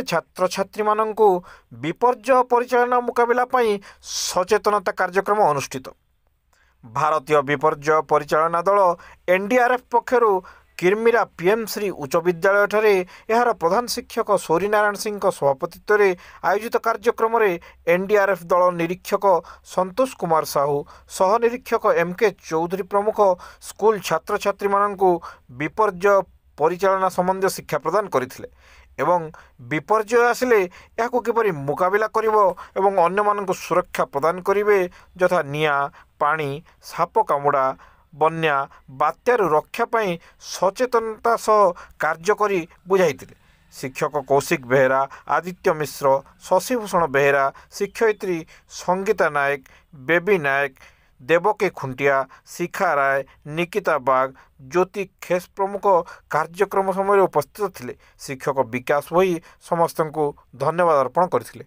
ସ୍କୁलମାନଙ୍କରେ ଛାତ୍ରଛାତ୍ରୀମାନଙ୍କୁ ବିପର୍ଯ୍ୟୟ ପରିଚାଳନା ମୁକାବିଲା ପାଇଁ ସଚେତନତା କାର୍ଯ୍ୟକ୍ରମ ଅନୁଷ୍ଠିତ। ଭାରତୀୟ ବିପର୍ଯ୍ୟୟ ପରିଚାଳନା ଦଳ ଏନ୍ଡିଆର୍ଏଫ୍ ପକ୍ଷରୁ କିର୍ମିରା ପିଏମ୍ଶ୍ରୀ ଉଚ୍ଚ ବିଦ୍ୟାଳୟଠାରେ ଏହାର ପ୍ରଧାନ ଶିକ୍ଷକ ସୌରୀନାରାୟଣ ସିଂଙ୍କ ସଭାପତିତ୍ୱରେ ଆୟୋଜିତ କାର୍ଯ୍ୟକ୍ରମରେ ଏନ୍ଡିଆର୍ଏଫ୍ ଦଳ ନିରୀକ୍ଷକ ସନ୍ତୋଷ କୁମାର ସାହୁ, ସହନିରୀକ୍ଷକ ଏମ୍କେ ଚୌଧୁରୀ ପ୍ରମୁଖ ସ୍କୁଲ ଛାତ୍ରଛାତ୍ରୀମାନଙ୍କୁ ବିପର୍ଯ୍ୟୟ ପରିଚାଳନା ସମ୍ବନ୍ଧୀୟ ଶିକ୍ଷା ପ୍ରଦାନ କରିଥିଲେ ଏବଂ ବିପର୍ଯ୍ୟୟ ଆସିଲେ ଏହାକୁ କିପରି ମୁକାବିଲା କରିବ ଏବଂ ଅନ୍ୟମାନଙ୍କୁ ସୁରକ୍ଷା ପ୍ରଦାନ କରିବେ, ଯଥା ନିଆଁ, ପାଣି, ସାପ କାମୁଡ଼ା, ବନ୍ୟା, ବାତ୍ୟାରୁ ରକ୍ଷା ପାଇଁ ସଚେତନତା ସହ କାର୍ଯ୍ୟ କରି ବୁଝାଇଥିଲେ। ଶିକ୍ଷକ କୌଶିକ ବେହେରା, ଆଦିତ୍ୟ ମିଶ୍ର, ଶଶିଭୂଷଣ ବେହେରା, ଶିକ୍ଷୟିତ୍ରୀ ସଙ୍ଗୀତା ନାୟକ, ବେବି ନାୟକ, ଦେବକୀ ଖୁଣ୍ଟିଆ, ଶିଖା ରାୟ, ନିକିତା ବାଗ, ଜ୍ୟୋତି ଖେସ୍ ପ୍ରମୁଖ କାର୍ଯ୍ୟକ୍ରମ ସମୟରେ ଉପସ୍ଥିତ ଥିଲେ। ଶିକ୍ଷକ ବିକାଶ ଭୋଇ ସମସ୍ତଙ୍କୁ ଧନ୍ୟବାଦ ଅର୍ପଣ କରିଥିଲେ।